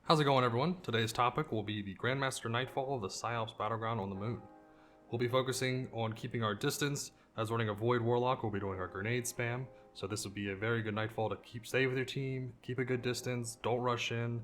How's it going, everyone? Today's topic will be the Grandmaster Nightfall of the PsiOps Battleground on the moon. We'll be focusing on keeping our distance. As running a Void Warlock, we'll be doing our grenade spam. So this would be a very good Nightfall to stay with your team, keep a good distance, don't rush in,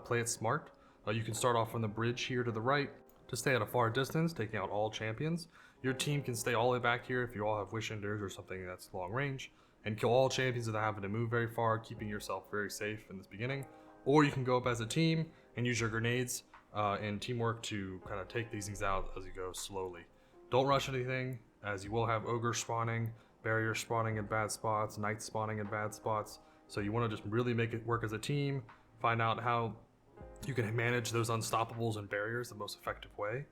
play it smart. You can start off from the bridge here to the right to stay at a far distance, taking out all champions. Your team can stay all the way back here if you all have Wish Enders or something that's long range, and kill all champions without having to move very far, keeping yourself very safe in this beginning. Or you can go up as a team and use your grenades and teamwork to kind of take these things out as you go slowly. Don't rush anything, as you will have ogres spawning, barriers spawning in bad spots, knights spawning in bad spots. So you want to just really make it work as a team, find out how you can manage those unstoppables and barriers the most effective way,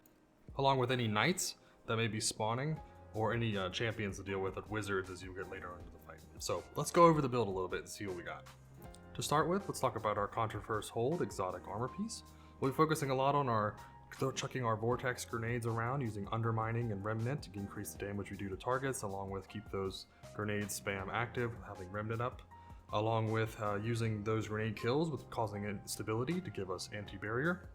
along with any knights that may be spawning or any champions to deal with wizards as you get later into the fight. So let's go over the build a little bit and see what we got. To start with, let's talk about our Contra-First Hold exotic armor piece. We'll be focusing a lot on chucking our vortex grenades around using undermining and remnant to increase the damage we do to targets, along with keep those grenades spam active, having remnant up, along with using those grenade kills with causing instability to give us anti-barrier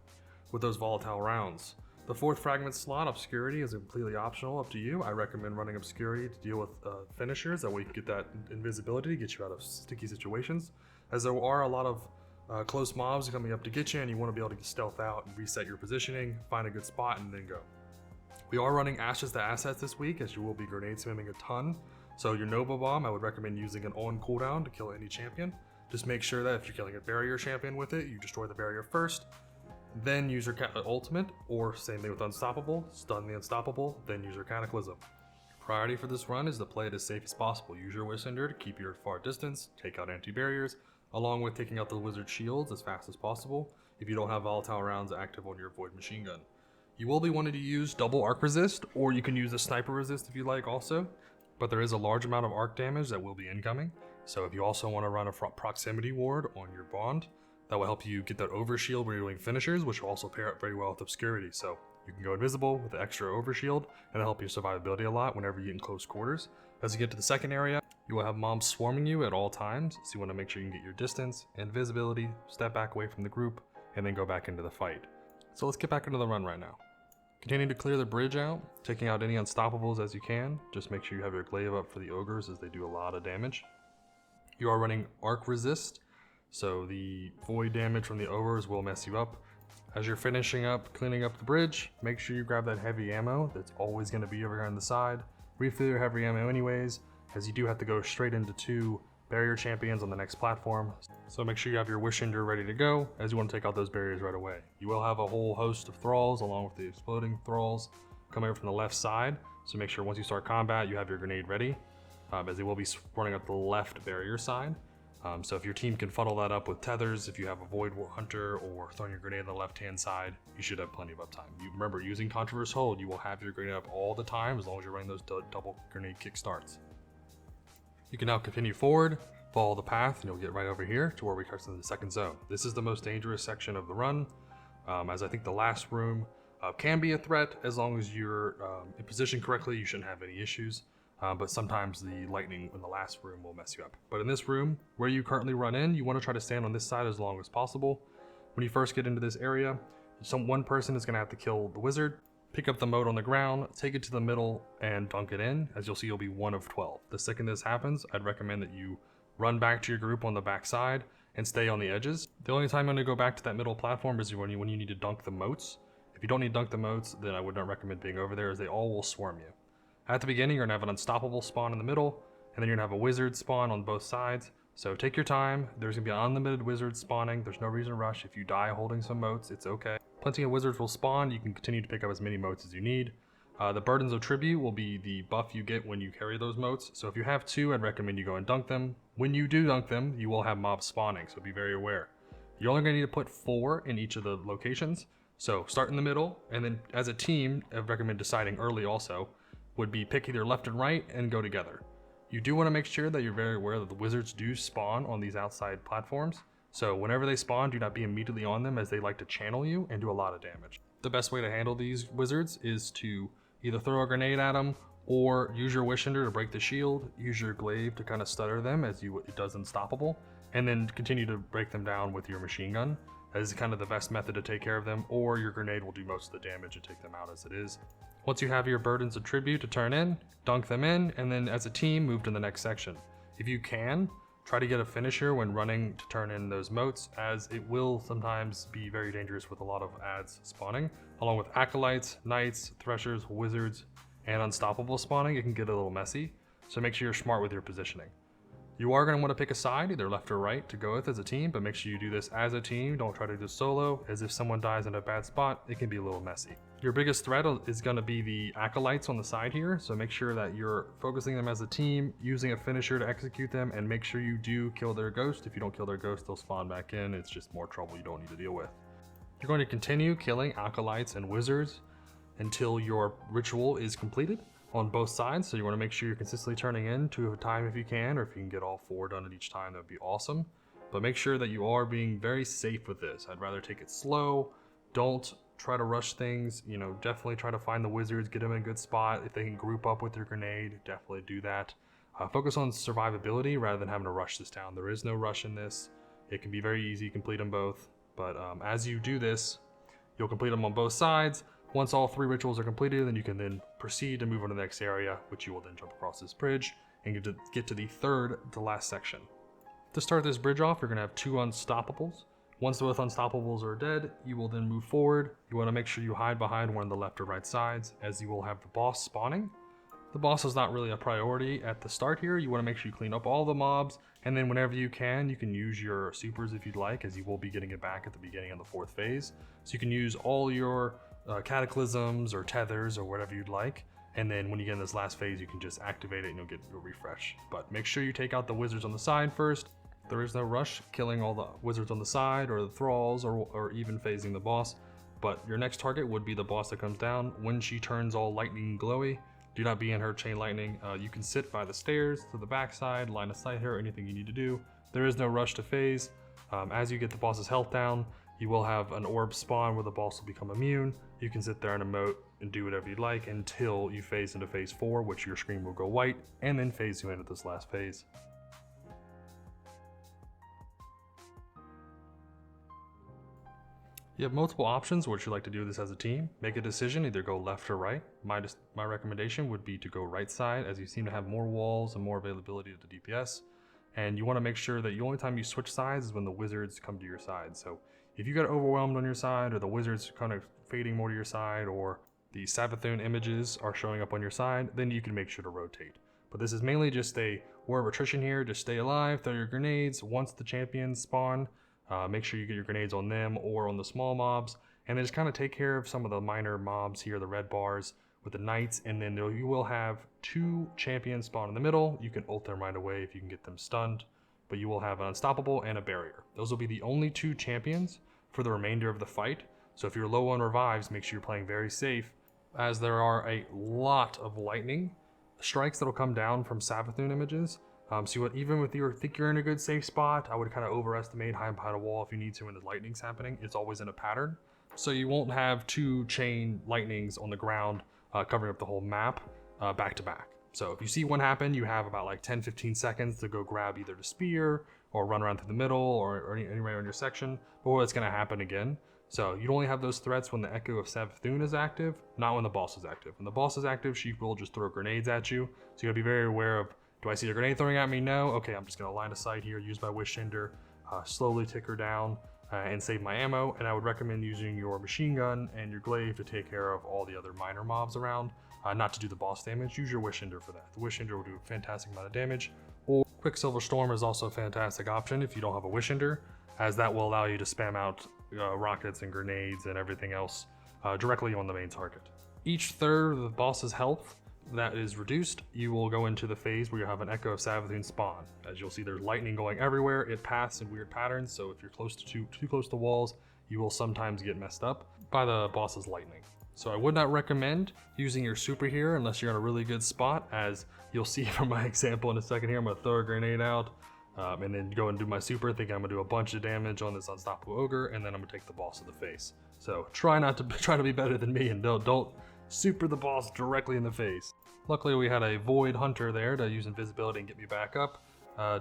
with those volatile rounds. The fourth fragment slot, Obscurity, is completely optional, up to you. I recommend running Obscurity to deal with finishers, that way you can get that invisibility to get you out of sticky situations, as there are a lot of close mobs coming up to get you, and you want to be able to stealth out and reset your positioning, find a good spot, and then go. We are running Ashes to Assets this week, as you will be grenade spamming a ton. So your Nova Bomb, I would recommend using an on cooldown to kill any champion. Just make sure that if you're killing a barrier champion with it, you destroy the barrier first, then use your ultimate, or same thing with Unstoppable, stun the Unstoppable, then use your Cataclysm. Priority for this run is to play it as safe as possible. Use your Wish Ender to keep your far distance, take out anti-barriers, along with taking out the wizard shields as fast as possible if you don't have volatile rounds active on your Void Machine Gun. You will be wanting to use double arc resist, or you can use a sniper resist if you like also, but there is a large amount of arc damage that will be incoming. So if you also want to run a proximity ward on your bond, that will help you get that overshield when you're doing finishers, which will also pair up very well with Obscurity. So you can go invisible with the extra overshield, and it'll help your survivability a lot whenever you get in close quarters. As you get to the second area, you will have mobs swarming you at all times, so you want to make sure you can get your distance and visibility, step back away from the group, and then go back into the fight. So let's get back into the run right now. Continue to clear the bridge out, taking out any unstoppables as you can. Just make sure you have your glaive up for the ogres, as they do a lot of damage. You are running arc resist, so the void damage from the ogres will mess you up. As you're finishing up cleaning up the bridge, make sure you grab that heavy ammo that's always going to be over here on the side. Refill your heavy ammo anyways, as you do have to go straight into 2 barrier champions on the next platform. So make sure you have your Wish Ender ready to go, as you want to take out those barriers right away. You will have a whole host of thralls along with the exploding thralls coming over from the left side, so make sure once you start combat you have your grenade ready, as they will be running up the left barrier side. So if your team can funnel that up with tethers, if you have a Void Hunter or throwing your grenade on the left hand side, you should have plenty of uptime. You remember, using Contra-First Hold, you will have your grenade up all the time as long as you're running those double grenade kick starts. You can now continue forward, follow the path, and you'll get right over here to where we touch into the second zone. This is the most dangerous section of the run, as I think the last room can be a threat. As long as you're in position correctly, you shouldn't have any issues. But sometimes the lightning in the last room will mess you up. But in this room, where you currently run in, you want to try to stand on this side as long as possible. When you first get into this area, one person is going to have to kill the wizard, pick up the mote on the ground, take it to the middle, and dunk it in. As you'll see, you'll be 1 of 12. The second this happens, I'd recommend that you run back to your group on the back side and stay on the edges. The only time I'm going to go back to that middle platform is when you need to dunk the motes. If you don't need to dunk the motes, then I would not recommend being over there, as they all will swarm you. At the beginning, you're going to have an unstoppable spawn in the middle, and then you're going to have a wizard spawn on both sides. So take your time. There's going to be unlimited wizards spawning. There's no reason to rush. If you die holding some motes, it's okay. Plenty of wizards will spawn. You can continue to pick up as many motes as you need. The Burdens of Tribute will be the buff you get when you carry those motes. So if you have 2, I'd recommend you go and dunk them. When you do dunk them, you will have mobs spawning, so be very aware. You're only going to need to put 4 in each of the locations. So start in the middle, and then as a team, I'd recommend deciding early also, would be pick either left and right and go together. You do want to make sure that you're very aware that the wizards do spawn on these outside platforms, so whenever they spawn, do not be immediately on them, as they like to channel you and do a lot of damage. The best way to handle these wizards is to either throw a grenade at them, or use your Wish Ender to break the shield, use your glaive to kind of stutter them as it does Unstoppable, and then continue to break them down with your machine gun. That is kind of the best method to take care of them, or your grenade will do most of the damage and take them out as it is. Once you have your burdens of tribute to turn in, dunk them in, and then as a team, move to the next section. If you can, try to get a finisher when running to turn in those motes, as it will sometimes be very dangerous with a lot of adds spawning. Along with acolytes, knights, threshers, wizards, and unstoppable spawning, it can get a little messy, so make sure you're smart with your positioning. You are going to want to pick a side, either left or right, to go with as a team, but make sure you do this as a team. Don't try to do this solo, as if someone dies in a bad spot, it can be a little messy. Your biggest threat is going to be the acolytes on the side here, so make sure that you're focusing them as a team, using a finisher to execute them, and make sure you do kill their ghost. If you don't kill their ghost, they'll spawn back in. It's just more trouble you don't need to deal with. You're going to continue killing acolytes and wizards until your ritual is completed on both sides, so you want to make sure you're consistently turning in 2 at a time if you can, or if you can get all 4 done at each time, that would be awesome. But make sure that you are being very safe with this. I'd rather take it slow. Don't try to rush things. You know, definitely try to find the wizards, get them in a good spot. If they can group up with your grenade, definitely do that. Focus on survivability rather than having to rush this down. There is no rush in this. It can be very easy to complete them both, but as you do this, you'll complete them on both sides. Once all 3 rituals are completed, then you can then proceed to move on to the next area, which you will then jump across this bridge and get to the third to last section. To start this bridge off, you're going to have 2 unstoppables. Once both unstoppables are dead, you will then move forward. You want to make sure you hide behind one of the left or right sides, as you will have the boss spawning. The boss is not really a priority at the start here. You want to make sure you clean up all the mobs, and then whenever you can use your supers if you'd like, as you will be getting it back at the beginning of the 4th phase. So you can use all your cataclysms or tethers or whatever you'd like, and then when you get in this last phase, you can just activate it and you'll get a refresh. But make sure you take out the wizards on the side first. There is no rush killing all the wizards on the side or the thralls or even phasing the boss, but your next target would be the boss that comes down. When she turns all lightning glowy, do not be in her chain lightning. You can sit by the stairs to the backside, line of sight her, anything you need to do. There is no rush to phase. As you get the boss's health down, you will have an orb spawn where the boss will become immune. You can sit there and emote and do whatever you'd like until you phase into phase 4, which your screen will go white, and then phase you into this last phase. You have multiple options what you like to do this as a team. Make a decision, either go left or right. My recommendation would be to go right side, as you seem to have more walls and more availability to DPS. And you want to make sure that the only time you switch sides is when the wizards come to your side. So if you get overwhelmed on your side, or the wizards kind of fading more to your side, or the Savathun images are showing up on your side, then you can make sure to rotate. But this is mainly just a war of attrition here. Just stay alive, throw your grenades. Once the champions spawn, make sure you get your grenades on them or on the small mobs, and then just kind of take care of some of the minor mobs here, the red bars with the knights, and then you will have 2 champions spawn in the middle. You can ult them right away if you can get them stunned, but you will have an unstoppable and a barrier. Those will be the only 2 champions for the remainder of the fight. So if you're low on revives, make sure you're playing very safe, as there are a lot of lightning strikes that will come down from Savathun images. So even with you think you're in a good safe spot, I would kind of overestimate hide behind a wall if you need to when the lightning's happening. It's always in a pattern. So you won't have 2 chain lightnings on the ground covering up the whole map back to back. So if you see one happen, you have about like 10-15 seconds to go grab either the spear or run around through the middle or anywhere in your section before it's going to happen again. So you only have those threats when the Echo of Savathun is active, not when the boss is active. When the boss is active, she will just throw grenades at you. So you gotta be very aware of, do I see a grenade throwing at me? No. Okay, I'm just gonna line of sight here, use my Wish Cinder, slowly tick her down and save my ammo. And I would recommend using your machine gun and your glaive to take care of all the other minor mobs around, not to do the boss damage. Use your Wish Cinder for that. The Wish Cinder will do a fantastic amount of damage. Or Quicksilver Storm is also a fantastic option if you don't have a Wish Cinder, as that will allow you to spam out rockets and grenades and everything else directly on the main target. Each third of the boss's health that is reduced, you will go into the phase where you have an Echo of Savathun spawn. As you'll see, there's lightning going everywhere. It paths in weird patterns, so if you're close to too close to walls, you will sometimes get messed up by the boss's lightning. So I would not recommend using your super here unless you're in a really good spot, as you'll see from my example in a second here. I'm going to throw a grenade out and then go and do my super, thinking I'm going to do a bunch of damage on this unstoppable ogre, and then I'm going to take the boss to the face. So try to be better than me, and don't super the boss directly in the face. Luckily we had a Void Hunter there to use invisibility and get me back up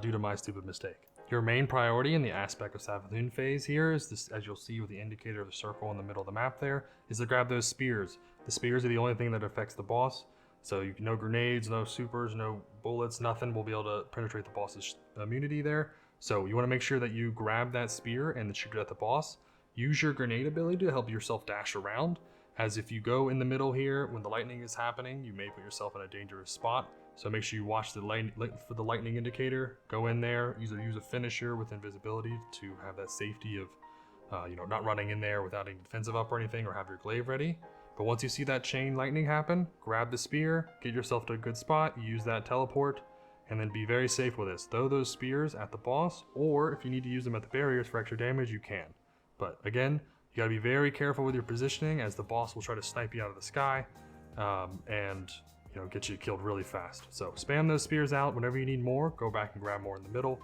due to my stupid mistake. Your main priority in the aspect of Savathun phase here is this, as you'll see with the indicator of the circle in the middle of the map there, is to grab those spears. The spears are the only thing that affects the boss. So no grenades, no supers, no bullets, nothing will be able to penetrate the boss's immunity there. So you want to make sure that you grab that spear and shoot it at the boss. Use your grenade ability to help yourself dash around, as if you go in the middle here when the lightning is happening, you may put yourself in a dangerous spot. So make sure you watch the for the lightning indicator, go in there, use a finisher with invisibility to have that safety of not running in there without any defensive up or anything, or have your glaive ready. But once you see that chain lightning happen, grab the spear, get yourself to a good spot, use that teleport, and then be very safe with this. Throw those spears at the boss, or if you need to use them at the barriers for extra damage, you can. But again, you gotta be very careful with your positioning, as the boss will try to snipe you out of the sky, and get you killed really fast. So spam those spears out. Whenever you need more, go back and grab more in the middle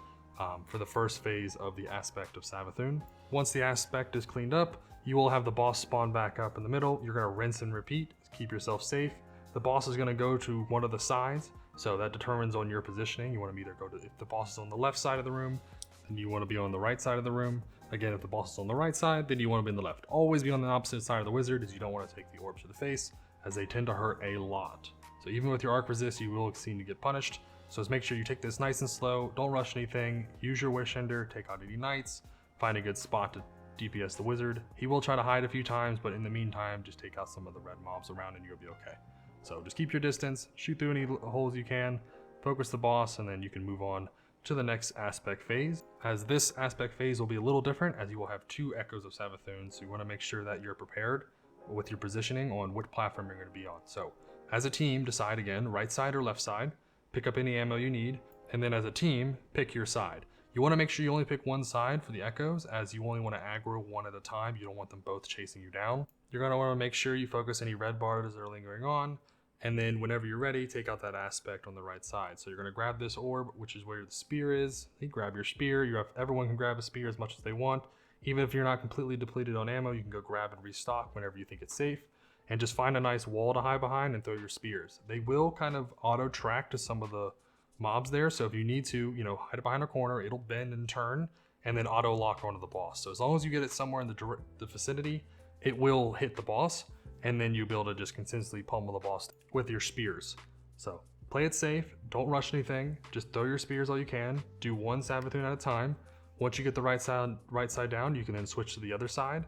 for the first phase of the aspect of Savathun. Once the aspect is cleaned up, you will have the boss spawn back up in the middle. You're gonna rinse and repeat, keep yourself safe. The boss is gonna go to one of the sides, so that determines on your positioning. You wanna either go to, if the boss is on the left side of the room, then you wanna be on the right side of the room. Again, if the boss is on the right side, then you wanna be on the left. Always be on the opposite side of the wizard, as you don't wanna take the orbs to the face, as they tend to hurt a lot. So even with your arc resist, you will seem to get punished. So just make sure you take this nice and slow, don't rush anything, use your wish ender, take out any knights, find a good spot to DPS the wizard. He will try to hide a few times, but in the meantime, just take out some of the red mobs around and you'll be okay. So just keep your distance, shoot through any holes you can, focus the boss, and then you can move on to the next aspect phase. As this aspect phase will be a little different, as you will have 2 echoes of Savathun, so you want to make sure that you're prepared with your positioning on what platform you're going to be on. So as a team, decide again, right side or left side, pick up any ammo you need, and then as a team, pick your side. You want to make sure you only pick one side for the echoes, as you only want to aggro one at a time. You don't want them both chasing you down. You're going to want to make sure you focus any red bars that are lingering on, and then whenever you're ready, take out that aspect on the right side. So you're going to grab this orb, which is where the spear is. You grab your spear. Everyone can grab a spear as much as they want. Even if you're not completely depleted on ammo, you can go grab and restock whenever you think it's safe. And just find a nice wall to hide behind and throw your spears. They will kind of auto track to some of the mobs there, so if you need to, hide it behind a corner, it'll bend and turn, and then auto lock onto the boss. So as long as you get it somewhere in the vicinity, it will hit the boss, and then you'll be able to just consistently pummel the boss with your spears. So play it safe, don't rush anything, just throw your spears all you can, do one Savathun at a time. Once you get the right side down, you can then switch to the other side,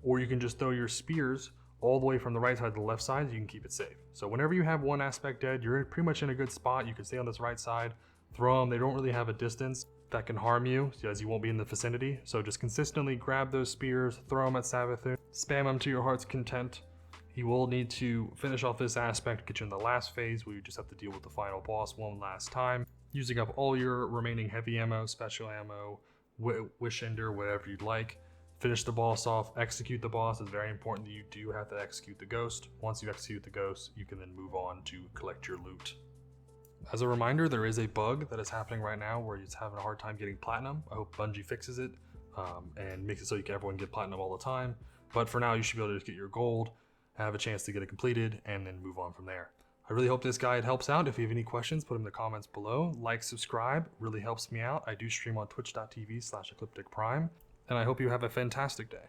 or you can just throw your spears all the way from the right side to the left side, so you can keep it safe. So whenever you have one aspect dead, you're pretty much in a good spot. You can stay on this right side, throw them. They don't really have a distance that can harm you, as you won't be in the vicinity. So just consistently grab those spears, throw them at Savathun, spam them to your heart's content. You will need to finish off this aspect, get you in the last phase where you just have to deal with the final boss one last time, using up all your remaining heavy ammo, special ammo, wish ender, whatever you'd like. Finish the boss off, execute the boss. It's very important that you do have to execute the ghost. Once you execute the ghost, you can then move on to collect your loot. As a reminder, there is a bug that is happening right now where it's having a hard time getting platinum. I hope Bungie fixes it and makes it so everyone can get platinum all the time. But for now, you should be able to just get your gold, have a chance to get it completed, and then move on from there. I really hope this guide helps out. If you have any questions, put them in the comments below. Like, subscribe, really helps me out. I do stream on twitch.tv/eclipticprime. And I hope you have a fantastic day.